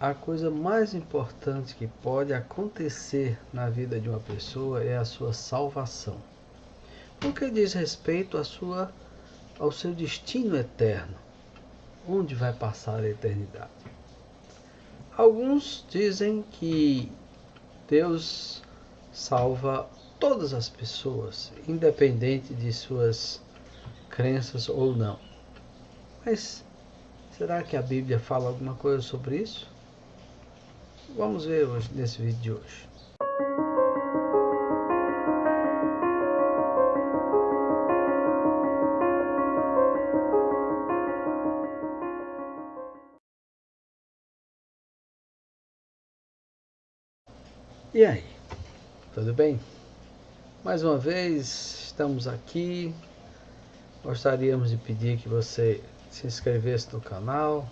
a coisa mais importante que pode acontecer na vida de uma pessoa é a sua salvação. Porque diz respeito ao seu destino eterno, onde vai passar a eternidade. Alguns dizem que Deus salva todas as pessoas, independente de suas crenças ou não. Mas será que a Bíblia fala alguma coisa sobre isso? Vamos ver hoje nesse vídeo de hoje. E aí, tudo bem? Mais uma vez estamos aqui. Gostaríamos de pedir que você se inscrevesse no canal,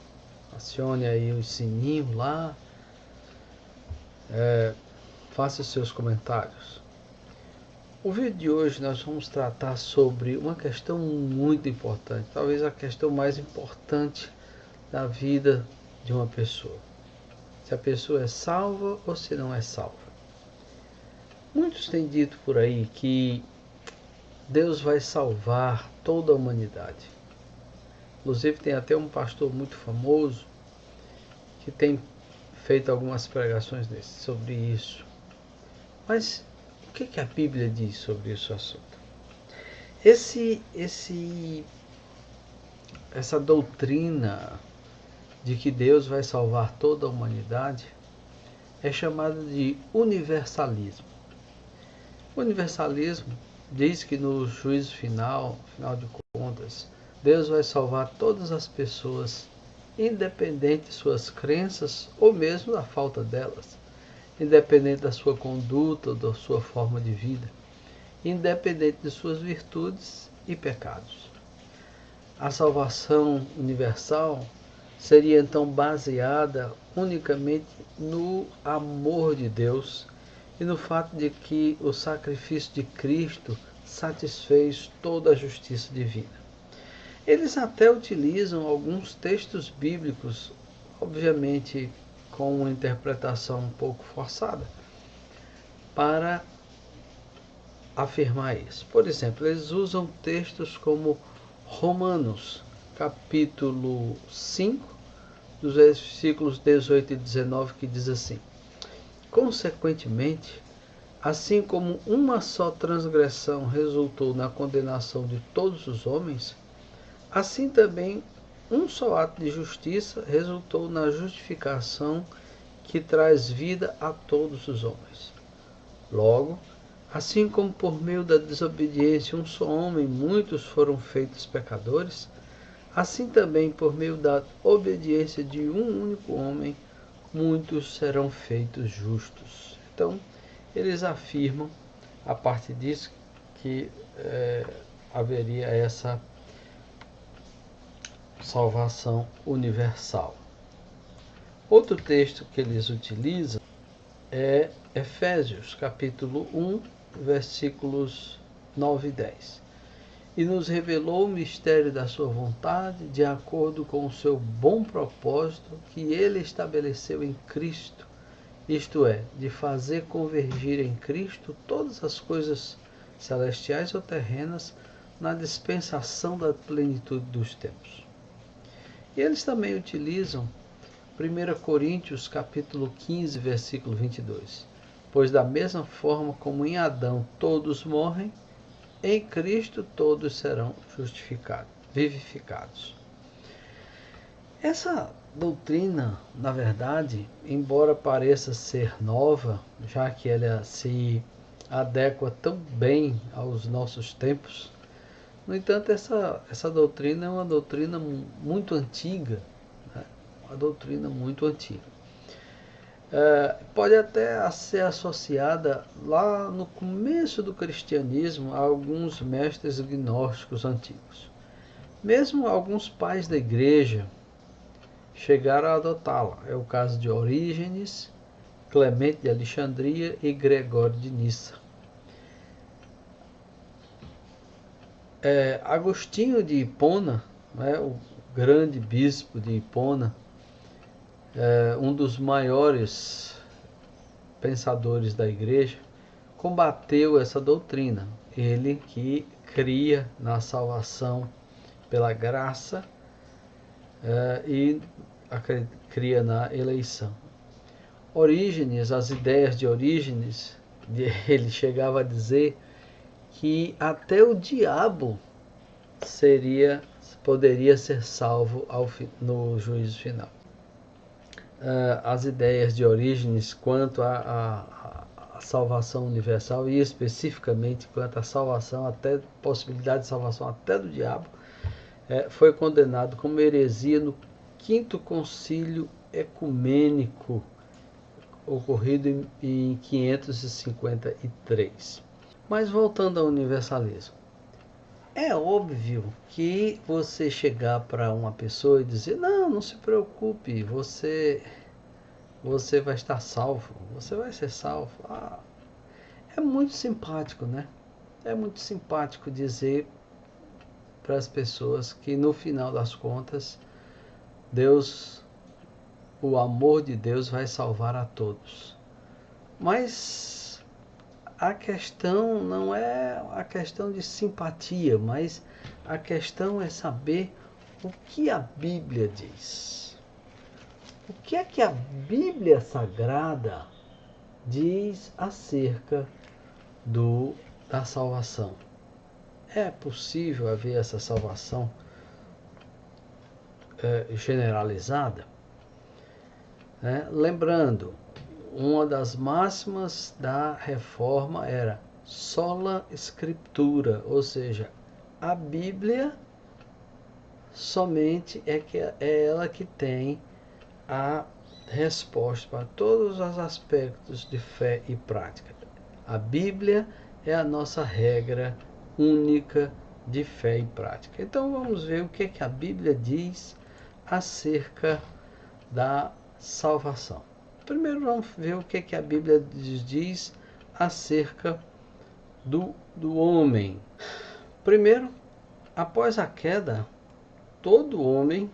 acione aí o sininho lá, faça os seus comentários. O vídeo de hoje nós vamos tratar sobre uma questão muito importante, talvez a questão mais importante da vida de uma pessoa. Se a pessoa é salva ou se não é salva. Muitos têm dito por aí que Deus vai salvar toda a humanidade. Inclusive tem até um pastor muito famoso que tem feito algumas pregações sobre isso. Mas o que a Bíblia diz sobre esse assunto? Essa doutrina de que Deus vai salvar toda a humanidade é chamada de universalismo. O universalismo diz que no juízo final de contas, Deus vai salvar todas as pessoas, independente de suas crenças ou mesmo da falta delas, independente da sua conduta ou da sua forma de vida, independente de suas virtudes e pecados. A salvação universal seria então baseada unicamente no amor de Deus e no fato de que o sacrifício de Cristo satisfez toda a justiça divina. Eles até utilizam alguns textos bíblicos, obviamente com uma interpretação um pouco forçada, para afirmar isso. Por exemplo, eles usam textos como Romanos, capítulo 5, dos versículos 18 e 19, que diz assim: consequentemente, assim como uma só transgressão resultou na condenação de todos os homens, assim também um só ato de justiça resultou na justificação que traz vida a todos os homens. Logo, assim como por meio da desobediência um só homem muitos foram feitos pecadores, assim também por meio da obediência de um único homem muitos serão feitos justos. Então, eles afirmam, a partir disso, que haveria essa salvação universal. Outro texto que eles utilizam é Efésios, capítulo 1, versículos 9 e 10. E nos revelou o mistério da sua vontade, de acordo com o seu bom propósito que ele estabeleceu em Cristo, isto é, de fazer convergir em Cristo todas as coisas celestiais ou terrenas na dispensação da plenitude dos tempos. E eles também utilizam 1 Coríntios capítulo 15, versículo 22. Pois da mesma forma como em Adão todos morrem, em Cristo todos serão justificados, vivificados. Essa doutrina, na verdade, embora pareça ser nova, já que ela se adequa tão bem aos nossos tempos, no entanto, essa doutrina é uma doutrina muito antiga, né? Uma doutrina muito antiga. Pode até ser associada lá no começo do cristianismo a alguns mestres gnósticos antigos. Mesmo alguns pais da igreja chegaram a adotá-la. É o caso de Orígenes, Clemente de Alexandria e Gregório de Nissa. Agostinho de Hipona, né, o grande bispo de Hipona, um dos maiores pensadores da igreja, combateu essa doutrina. Ele que cria na salvação pela graça e cria na eleição. Orígenes, as ideias de Orígenes, ele chegava a dizer que até o diabo poderia ser salvo no juízo final. As ideias de Orígenes quanto à salvação universal e especificamente quanto à salvação, até possibilidade de salvação até do diabo, foi condenado como heresia no 5º Concílio Ecumênico, ocorrido em 553. Mas voltando ao universalismo, é óbvio que você chegar para uma pessoa e dizer: não se preocupe, você vai estar salvo, você vai ser salvo. É muito simpático, né? É muito simpático dizer para as pessoas que no final das contas o amor de Deus vai salvar a todos. Mas a questão não é a questão de simpatia, mas a questão é saber o que a Bíblia diz. O que é que a Bíblia Sagrada diz acerca da salvação? É possível haver essa salvação generalizada? Lembrando, uma das máximas da reforma era sola scriptura, ou seja, a Bíblia somente é ela que tem a resposta para todos os aspectos de fé e prática. A Bíblia é a nossa regra única de fé e prática. Então vamos ver o que a Bíblia diz acerca da salvação. Primeiro vamos ver o que a Bíblia diz acerca do homem. Primeiro, após a queda, todo homem,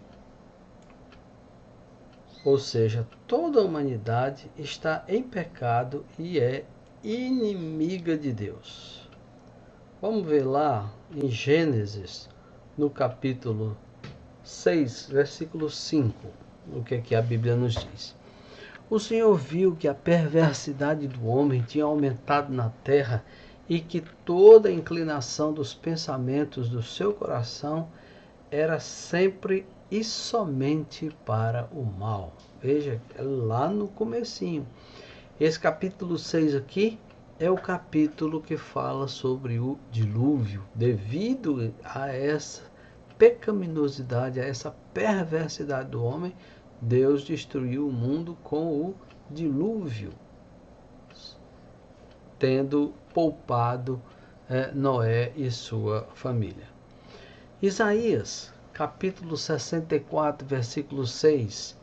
ou seja, toda a humanidade está em pecado e é inimiga de Deus. Vamos ver lá em Gênesis, no capítulo 6, versículo 5, o que a Bíblia nos diz. O Senhor viu que a perversidade do homem tinha aumentado na terra e que toda a inclinação dos pensamentos do seu coração era sempre e somente para o mal. Veja, lá no comecinho. Esse capítulo 6 aqui é o capítulo que fala sobre o dilúvio. Devido a essa pecaminosidade, a essa perversidade do homem, Deus destruiu o mundo com o dilúvio, tendo poupado Noé e sua família. Isaías, capítulo 64, versículo 6.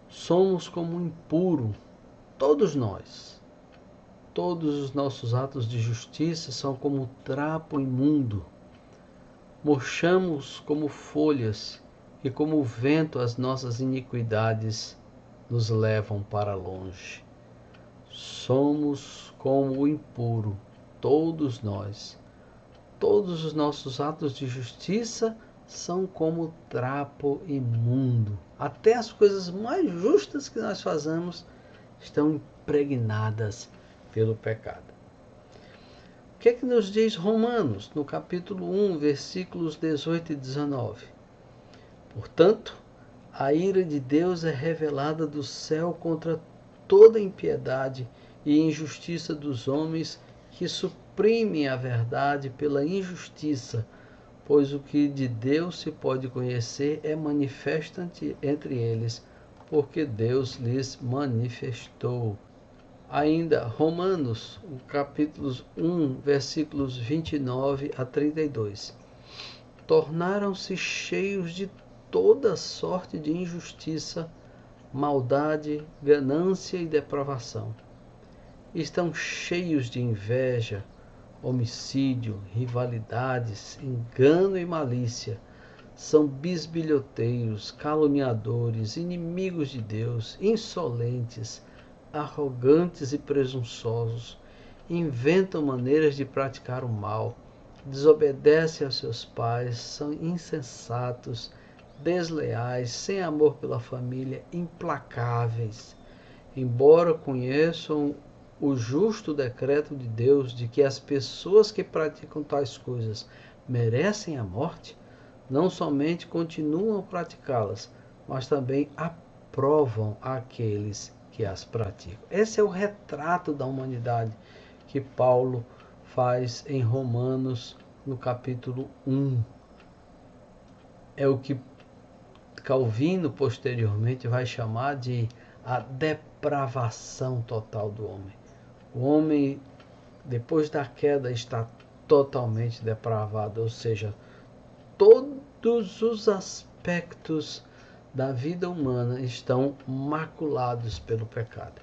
Somos como um impuro, todos nós. Todos os nossos atos de justiça são como trapo imundo. Murchamos como folhas e como o vento as nossas iniquidades nos levam para longe. Somos como o impuro, todos nós. Todos os nossos atos de justiça são como trapo imundo. Até as coisas mais justas que nós fazemos estão impregnadas pelo pecado. O que nos diz Romanos, no capítulo 1, versículos 18 e 19? Portanto, a ira de Deus é revelada do céu contra toda impiedade e injustiça dos homens que suprimem a verdade pela injustiça, pois o que de Deus se pode conhecer é manifesto entre eles, porque Deus lhes manifestou. Ainda, Romanos, capítulos 1, versículos 29 a 32. Tornaram-se cheios de toda sorte de injustiça, maldade, ganância e depravação. Estão cheios de inveja, homicídio, rivalidades, engano e malícia. são bisbilhoteiros, caluniadores, inimigos de Deus, insolentes, arrogantes e presunçosos, inventam maneiras de praticar o mal, desobedecem aos seus pais, são insensatos, desleais, sem amor pela família, implacáveis. Embora conheçam o justo decreto de Deus de que as pessoas que praticam tais coisas merecem a morte, não somente continuam a praticá-las, mas também aprovam aqueles que as praticam. Esse é o retrato da humanidade que Paulo faz em Romanos, no capítulo 1. É o que Calvino posteriormente vai chamar de a depravação total do homem. O homem, depois da queda, está totalmente depravado, ou seja, todos os aspectos da vida humana estão maculados pelo pecado.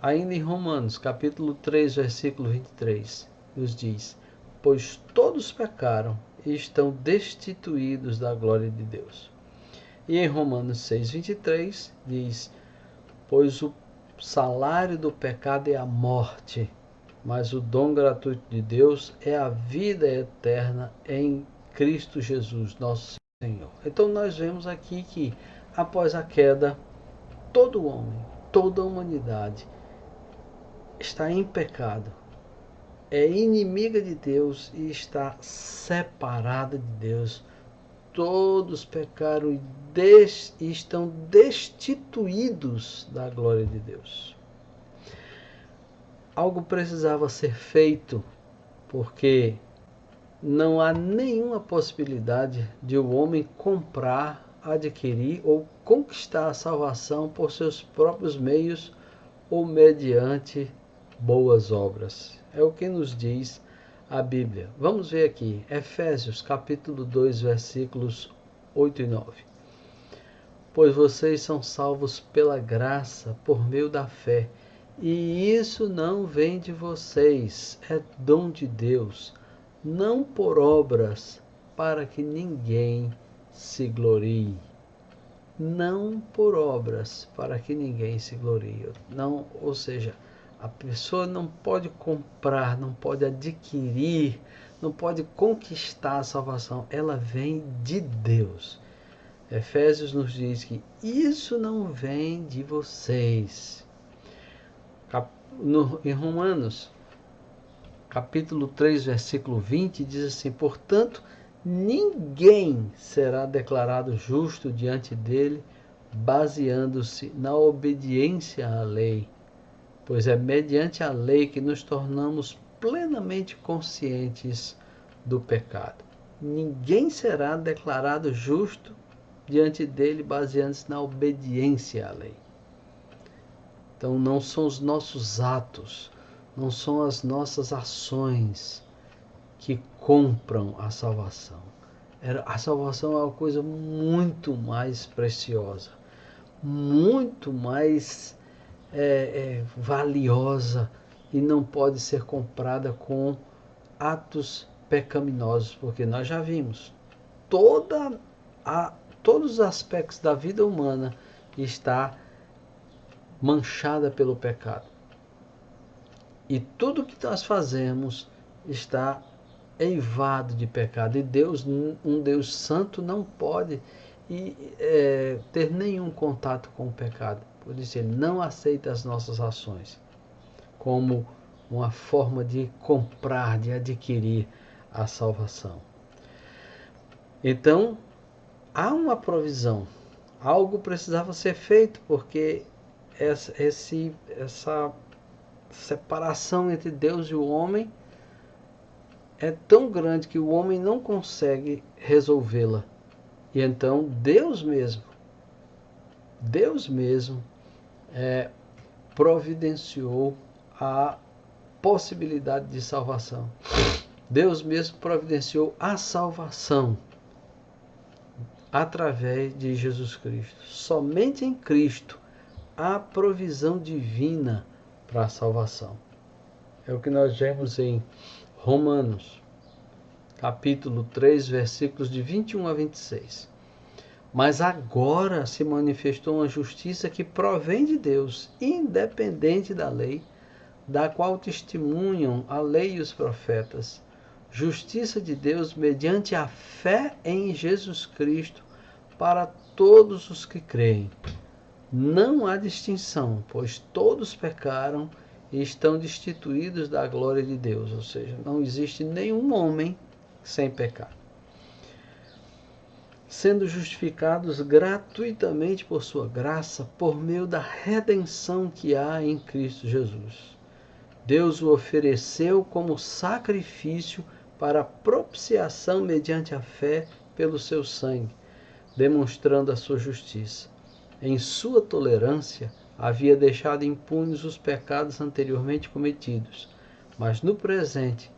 Ainda em Romanos, capítulo 3, versículo 23, nos diz: pois todos pecaram e estão destituídos da glória de Deus. E em Romanos 6, 23, diz: pois o salário do pecado é a morte, mas o dom gratuito de Deus é a vida eterna em Cristo Jesus, nosso Senhor. Então nós vemos aqui que após a queda, todo homem, toda a humanidade está em pecado, é inimiga de Deus e está separada de Deus. Todos pecaram e estão destituídos da glória de Deus. Algo precisava ser feito, porque não há nenhuma possibilidade de o homem comprar, adquirir ou conquistar a salvação por seus próprios meios ou mediante boas obras. É o que nos diz a Bíblia. Vamos ver aqui, Efésios capítulo 2, versículos 8 e 9. Pois vocês são salvos pela graça, por meio da fé, e isso não vem de vocês, é dom de Deus, não por obras, para que ninguém se glorie. Não por obras, para que ninguém se glorie. Não, ou seja, a pessoa não pode comprar, não pode adquirir, não pode conquistar a salvação. Ela vem de Deus. Efésios nos diz que isso não vem de vocês. Em Romanos, capítulo 3, versículo 20, diz assim: portanto, ninguém será declarado justo diante dele, baseando-se na obediência à lei, pois é mediante a lei que nos tornamos plenamente conscientes do pecado. Ninguém será declarado justo diante dele, baseando-se na obediência à lei. Então não são os nossos atos, não são as nossas ações que compram a salvação. A salvação é uma coisa muito mais preciosa, muito mais valiosa, e não pode ser comprada com atos pecaminosos, porque nós já vimos, todos os aspectos da vida humana está manchada pelo pecado. E tudo que nós fazemos está eivado de pecado. E Deus, um Deus santo, não pode ter nenhum contato com o pecado. Por isso ele não aceita as nossas ações como uma forma de comprar, de adquirir a salvação. Então, há uma provisão. Algo precisava ser feito, porque essa separação entre Deus e o homem é tão grande que o homem não consegue resolvê-la. E então Deus mesmo providenciou a possibilidade de salvação. Deus mesmo providenciou a salvação através de Jesus Cristo. Somente em Cristo há provisão divina para a salvação. É o que nós vemos em Romanos, capítulo 3, versículos de 21 a 26. Mas agora se manifestou uma justiça que provém de Deus, independente da lei, da qual testemunham a lei e os profetas. Justiça de Deus mediante a fé em Jesus Cristo para todos os que creem. Não há distinção, pois todos pecaram e estão destituídos da glória de Deus, ou seja, não existe nenhum homem sem pecado. Sendo justificados gratuitamente por sua graça, por meio da redenção que há em Cristo Jesus. Deus o ofereceu como sacrifício para propiciação mediante a fé pelo seu sangue, demonstrando a sua justiça. Em sua tolerância, havia deixado impunes os pecados anteriormente cometidos, mas no presente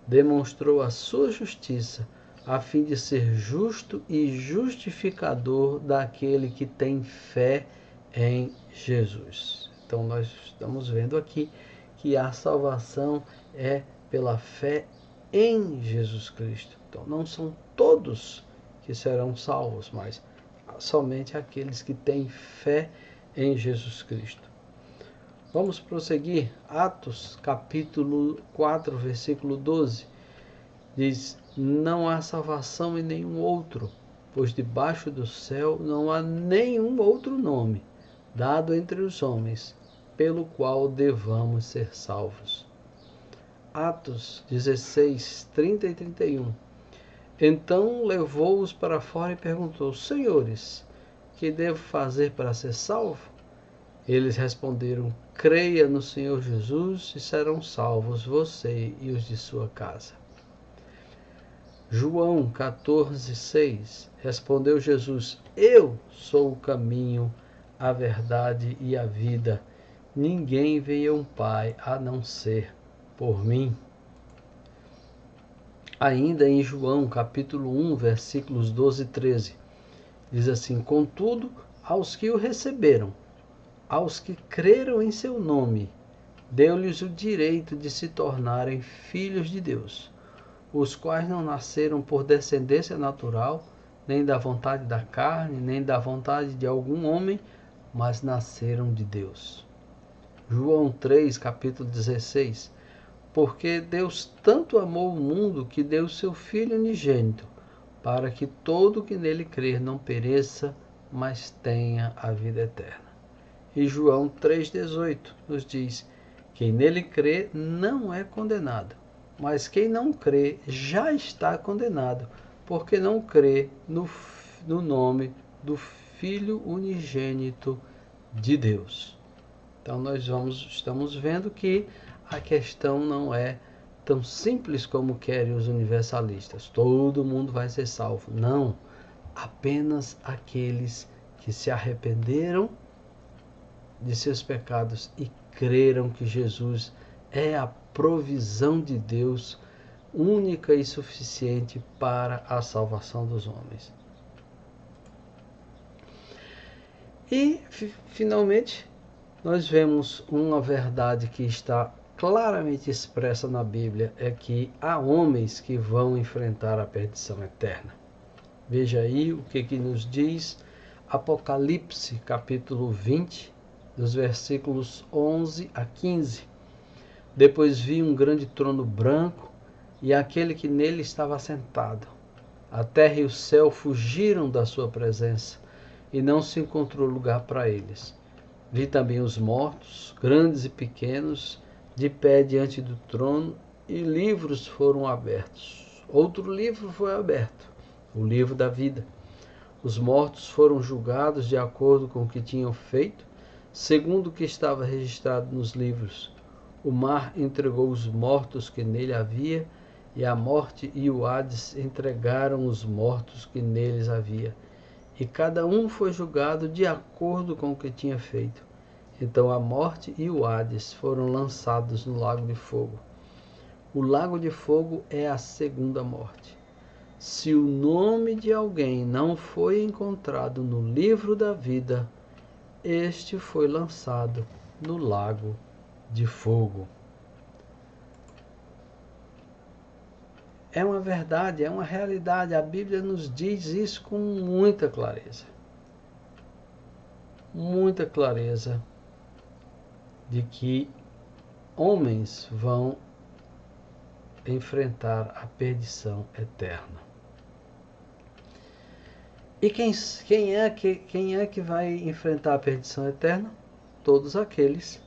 demonstrou a sua justiça, a fim de ser justo e justificador daquele que tem fé em Jesus. Então nós estamos vendo aqui que a salvação é pela fé em Jesus Cristo. Então não são todos que serão salvos, mas somente aqueles que têm fé em Jesus Cristo. Vamos prosseguir. Atos capítulo 4, versículo 12. Diz: não há salvação em nenhum outro, pois debaixo do céu não há nenhum outro nome dado entre os homens, pelo qual devamos ser salvos. Atos 16, 30 e 31. Então levou-os para fora e perguntou: Senhores, que devo fazer para ser salvo? Eles responderam: creia no Senhor Jesus e serão salvos você e os de sua casa. João 14, 6. Respondeu Jesus: Eu sou o caminho, a verdade e a vida. Ninguém vem ao Pai a não ser por mim. Ainda em João capítulo 1, versículos 12 e 13. Diz assim: Contudo, aos que o receberam, aos que creram em seu nome, deu-lhes o direito de se tornarem filhos de Deus, os quais não nasceram por descendência natural, nem da vontade da carne, nem da vontade de algum homem, mas nasceram de Deus. João 3, capítulo 16. Porque Deus tanto amou o mundo que deu seu Filho unigênito, para que todo que nele crer não pereça, mas tenha a vida eterna. E João 3,18 nos diz: quem nele crê não é condenado, mas quem não crê já está condenado, porque não crê no nome do Filho unigênito de Deus. Então nós estamos vendo que a questão não é tão simples como querem os universalistas. Todo mundo vai ser salvo. Não, apenas aqueles que se arrependeram de seus pecados e creram que Jesus é a provisão de Deus única e suficiente para a salvação dos homens. E, finalmente, nós vemos uma verdade que está claramente expressa na Bíblia, é que há homens que vão enfrentar a perdição eterna. Veja aí o que nos diz Apocalipse, capítulo 20, dos versículos 11 a 15. Depois vi um grande trono branco e aquele que nele estava sentado. A terra e o céu fugiram da sua presença e não se encontrou lugar para eles. Vi também os mortos, grandes e pequenos, de pé diante do trono, e livros foram abertos. Outro livro foi aberto, o livro da vida. Os mortos foram julgados de acordo com o que tinham feito, segundo o que estava registrado nos livros. O mar entregou os mortos que nele havia, e a morte e o Hades entregaram os mortos que neles havia. E cada um foi julgado de acordo com o que tinha feito. Então a morte e o Hades foram lançados no lago de fogo. O lago de fogo é a segunda morte. Se o nome de alguém não foi encontrado no livro da vida, este foi lançado no lago de fogo. é uma verdade, é uma realidade. A Bíblia nos diz isso com muita clareza. Muita clareza de que homens vão enfrentar a perdição eterna. E quem é que vai enfrentar a perdição eterna? Todos aqueles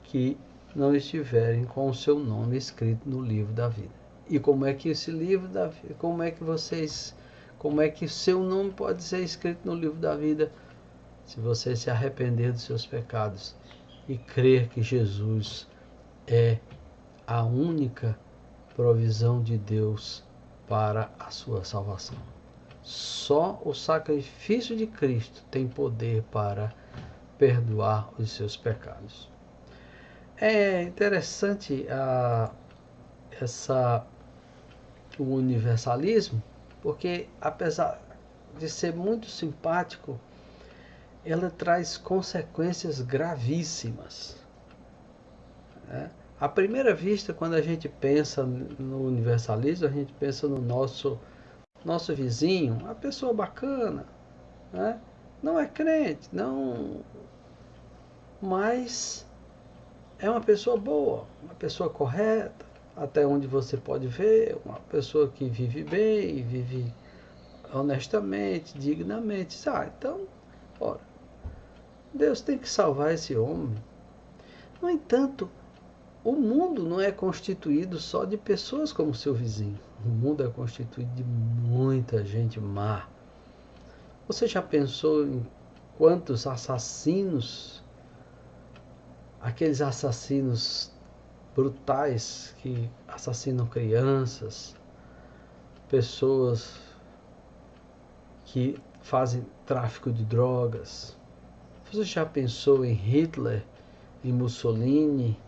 que não estiverem com o seu nome escrito no livro da vida. E como é que esse livro da vida, como é que o seu nome pode ser escrito no livro da vida? Se você se arrepender dos seus pecados e crer que Jesus é a única provisão de Deus para a sua salvação. Só o sacrifício de Cristo tem poder para perdoar os seus pecados. É interessante o universalismo, porque apesar de ser muito simpático, ela traz consequências gravíssimas. À primeira vista, quando a gente pensa no universalismo, a gente pensa no nosso vizinho, uma pessoa bacana, né? Não é crente, não, mas é uma pessoa boa, uma pessoa correta, até onde você pode ver, uma pessoa que vive bem, vive honestamente, dignamente. Então, ora, Deus tem que salvar esse homem. No entanto, o mundo não é constituído só de pessoas como seu vizinho. O mundo é constituído de muita gente má. Você já pensou em quantos assassinos, aqueles assassinos brutais que assassinam crianças, pessoas que fazem tráfico de drogas? Você já pensou em Hitler, em Mussolini,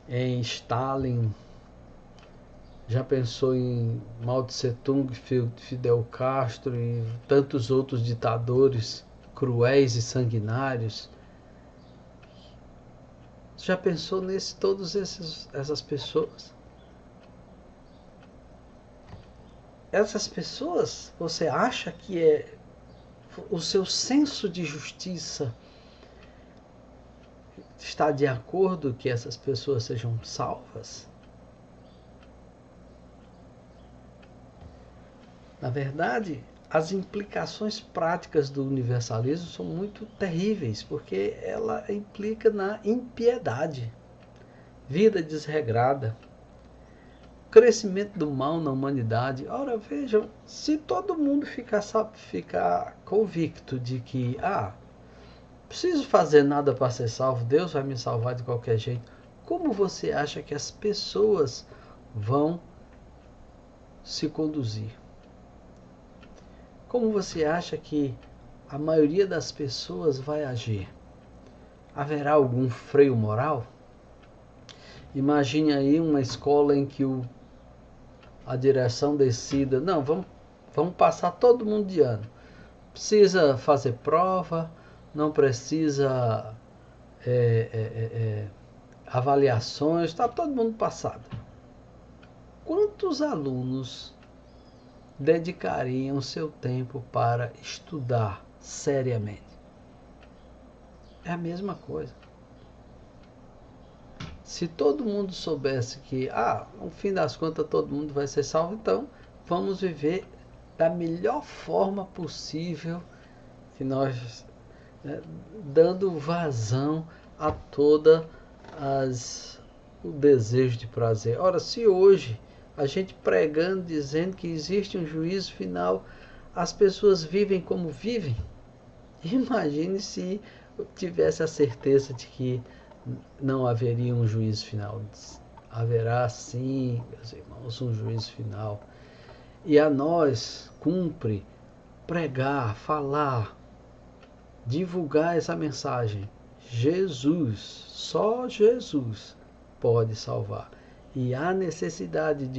em Stalin? Já pensou em Mao Tse Tung, Fidel Castro e tantos outros ditadores cruéis e sanguinários? Já pensou todas essas pessoas? Essas pessoas, você acha que o seu senso de justiça está de acordo que essas pessoas sejam salvas? Na verdade, as implicações práticas do universalismo são muito terríveis, porque ela implica na impiedade, vida desregrada, crescimento do mal na humanidade. Ora, vejam, se todo mundo ficar convicto de que, preciso fazer nada para ser salvo, Deus vai me salvar de qualquer jeito, como você acha que as pessoas vão se conduzir? Como você acha que a maioria das pessoas vai agir? Haverá algum freio moral? Imagine aí uma escola em que a direção decida, não, vamos passar todo mundo de ano. Precisa fazer prova, não precisa avaliações, está todo mundo passado. Quantos alunos dedicariam seu tempo para estudar seriamente? É a mesma coisa. Se todo mundo soubesse que, no fim das contas, todo mundo vai ser salvo, então vamos viver da melhor forma possível, que nós, dando vazão a toda o desejo de prazer. Ora, se hoje a gente pregando, dizendo que existe um juízo final, as pessoas vivem como vivem, imagine se tivesse a certeza de que não haveria um juízo final. Haverá sim, meus irmãos, um juízo final. E a nós cumpre pregar, falar, divulgar essa mensagem. Jesus, só Jesus pode salvar. E há necessidade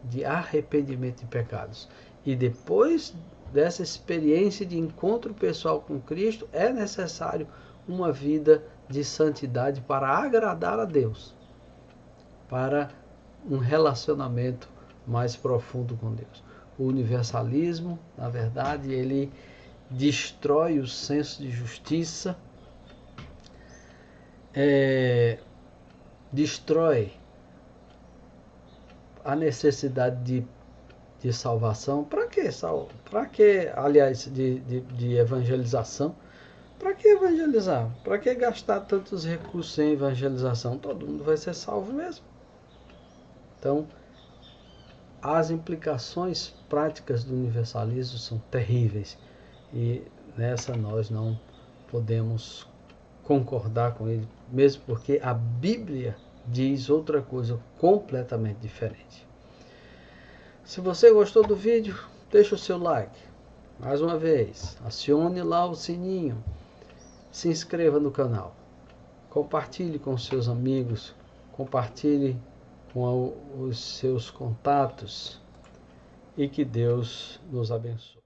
de arrependimento de pecados. E depois dessa experiência de encontro pessoal com Cristo, é necessário uma vida de santidade para agradar a Deus, para um relacionamento mais profundo com Deus. O universalismo, na verdade, ele destrói o senso de justiça, destrói a necessidade de salvação. Para quê? Para que, aliás, de evangelização? Para que evangelizar? Para que gastar tantos recursos em evangelização? Todo mundo vai ser salvo mesmo. Então, as implicações práticas do universalismo são terríveis e nessa nós não podemos concordar com ele, mesmo porque a Bíblia diz outra coisa completamente diferente. Se você gostou do vídeo, deixa o seu like. Mais uma vez, acione lá o sininho, se inscreva no canal, compartilhe com seus amigos, compartilhe com os seus contatos e que Deus nos abençoe.